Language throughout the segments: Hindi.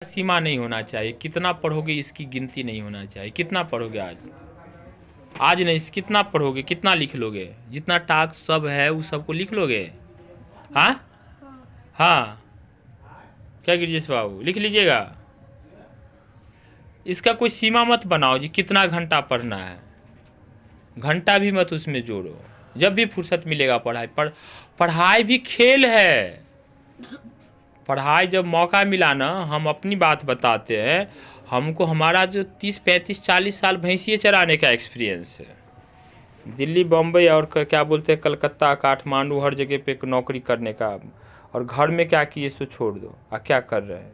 सीमा नहीं होना चाहिए, कितना पढ़ोगे इसकी गिनती नहीं होना चाहिए। कितना पढ़ोगे आज, आज नहीं, कितना पढ़ोगे, कितना लिख लोगे, जितना टास्क सब है वो सबको लिख लोगे। हाँ हाँ, क्या गिरजेश बाबू लिख लीजिएगा। इसका कोई सीमा मत बनाओ जी, कितना घंटा पढ़ना है, घंटा भी मत उसमें जोड़ो, जब भी फुर्सत मिलेगा पढ़ाई पढ़ाई भी खेल है। पढ़ाई जब मौका मिला ना, हम अपनी बात बताते हैं, हमको हमारा जो 30 35 40 साल भैंसिए चराने का एक्सपीरियंस है। दिल्ली बम्बई और क्या बोलते हैं कलकत्ता काठमांडू हर जगह पे नौकरी करने का, और घर में क्या किए सो छोड़ दो, क्या कर रहे हैं।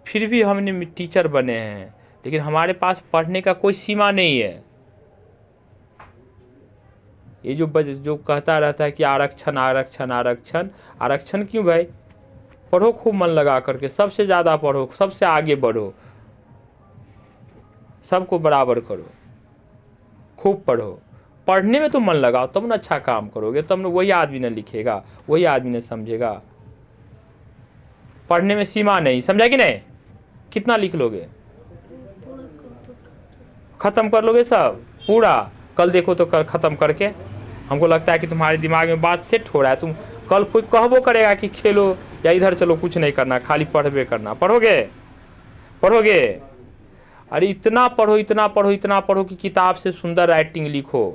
फिर भी हमने टीचर बने हैं, लेकिन हमारे पास पढ़ने का कोई सीमा नहीं है। ये जो कहता रहता है कि आरक्षण आरक्षण आरक्षण, आरक्षण क्यों भाई? पढ़ो खूब मन लगा करके, सबसे ज़्यादा पढ़ो, सबसे आगे बढ़ो, सबको बराबर करो, खूब पढ़ो। पढ़ने में तो मन लगाओ, तब ना अच्छा काम करोगे, तब ना वही आदमी ने लिखेगा, वही आदमी ने समझेगा। पढ़ने में सीमा नहीं, समझा कि नहीं? कितना लिख लोगे, खत्म कर लोगे सब पूरा? कल देखो तो खत्म करके, हमको लगता है कि तुम्हारे दिमाग में बात सेट हो रहा है। तुम कल कोई कहबो करेगा कि खेलो या इधर चलो, कुछ नहीं करना, खाली पढ़बे करना। पढ़ोगे पढ़ोगे? अरे इतना पढ़ो, इतना पढ़ो, इतना पढ़ो कि किताब से सुंदर राइटिंग लिखो।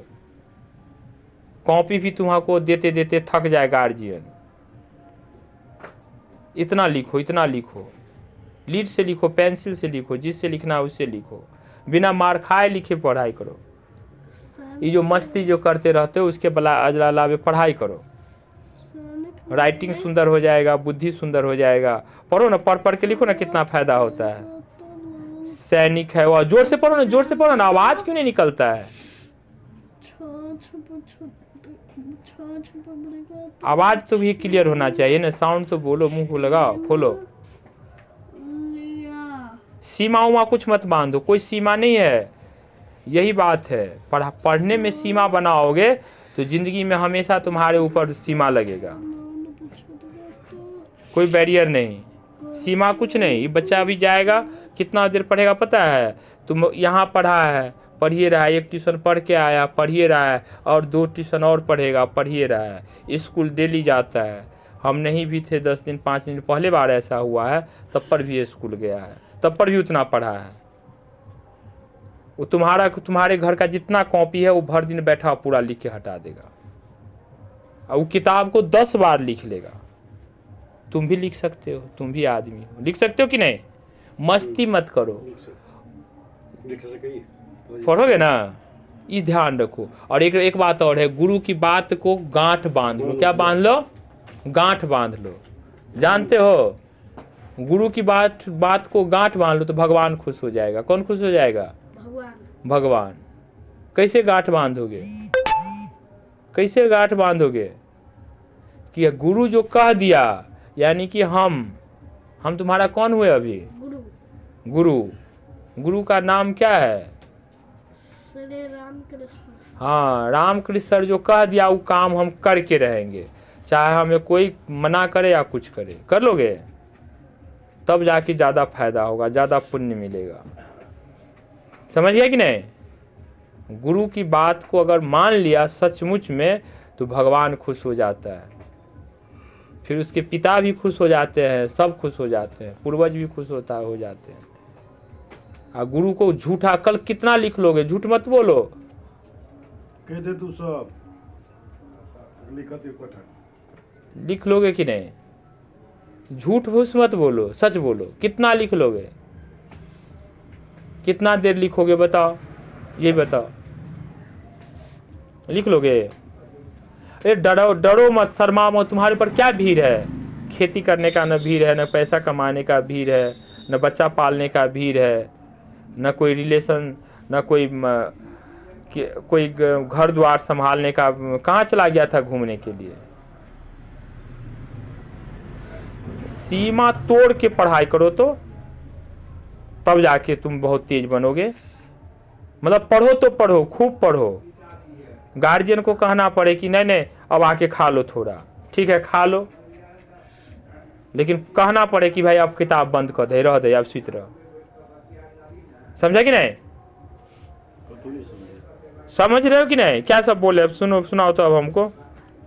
कॉपी भी तुम्हारा देते देते थक जाए गार्जियन। इतना लिखो, इतना लिखो, लीड से लिखो, पेंसिल से लिखो, जिससे लिखना है उससे लिखो, बिना मार खाए लिखे पढ़ाई करो। ये जो मस्ती जो करते रहते हो उसके अलावा पढ़ाई करो, राइटिंग सुंदर हो जाएगा, बुद्धि सुंदर हो जाएगा। पढ़ो ना, पढ़ पढ़ के लिखो ना, कितना फायदा होता है। सैनिक है वो, जोर से पढ़ो ना, जोर से पढ़ो ना, आवाज क्यों नहीं निकलता है? आवाज तो भी क्लियर होना चाहिए ना, साउंड तो बोलो, मुंह को लगाओ, खोलो। सीमा उमा कुछ मत बांधो, कोई सीमा नहीं है, यही बात है। पढ़ने में सीमा बनाओगे तो जिंदगी में हमेशा तुम्हारे ऊपर सीमा लगेगा, कोई बैरियर नहीं, सीमा कुछ नहीं। ये बच्चा अभी जाएगा, कितना देर पढ़ेगा पता है? तुम यहाँ पढ़ा है, पढ़िए रहा है, एक ट्यूशन पढ़ के आया, पढ़िए रहा है, और 2 ट्यूशन और पढ़ेगा, पढ़िए रहा है, स्कूल डेली जाता है। हम नहीं भी थे 10 दिन 5 दिन पहले बार ऐसा हुआ है, तब पर भी स्कूल गया है, तब पर भी उतना पढ़ा है। वो तुम्हारे घर का जितना कॉपी है वो भर दिन बैठा पूरा लिख के हटा देगा, और वो किताब को 10 बार लिख लेगा। तुम भी लिख सकते हो, तुम भी आदमी हो, लिख सकते हो कि नहीं? मस्ती मत करो, पढ़ोगे ना, ये ध्यान रखो। और एक बात और है, गुरु की बात को गांठ बांध लो। क्या बांध लो? गांठ बांध लो। जानते हो, गुरु की बात को गांठ बांध लो तो भगवान खुश हो जाएगा। कौन खुश हो जाएगा? भगवान। कैसे गांठ बांधोगे? कैसे गांठ बांधोगे? कि गुरु जो कह दिया, यानी कि हम तुम्हारा कौन हुए अभी? गुरु। गुरु का नाम क्या है? श्री रामकृष्ण। हाँ, रामकृष्ण सर जो कह दिया वो काम हम करके रहेंगे, चाहे हमें कोई मना करे या कुछ करे। कर लोगे? तब जाके ज़्यादा फायदा होगा, ज़्यादा पुण्य मिलेगा। समझ गया कि नहीं? गुरु की बात को अगर मान लिया सचमुच में तो भगवान खुश हो जाता है, फिर उसके पिता भी खुश हो जाते हैं, सब खुश हो जाते हैं, पूर्वज भी खुश हो जाते हैं। और गुरु को झूठा कल कितना लिख लोगे? झूठ मत बोलो। कहते तू सब लिख लोगे कि नहीं? झूठ फूस मत बोलो, सच बोलो। कितना लिख लोगे? कितना देर लिखोगे बताओ, ये बताओ। लिख लोगे? अरे डरो मत, शर्मा मत। तुम्हारे ऊपर क्या भीड़ है? खेती करने का न भीड़ है, न पैसा कमाने का भीड़ है, न बच्चा पालने का भीड़ है, न कोई रिलेशन, न कोई घर द्वार संभालने का। कहाँ चला गया था घूमने के लिए? सीमा तोड़ के पढ़ाई करो तो तब जाके तुम बहुत तेज बनोगे। मतलब पढ़ो तो पढ़ो, खूब पढ़ो। गार्जियन को कहना पड़े कि नहीं अब आके खा लो थोड़ा, ठीक है खा लो, लेकिन कहना पड़े कि भाई अब किताब बंद कर दे, रह दे, अब सुत रह। समझा कि नहीं? तो तू नहीं समझे। समझ रहे हो कि नहीं? क्या सब बोले, अब सुनो, सुनाओ तो अब हमको।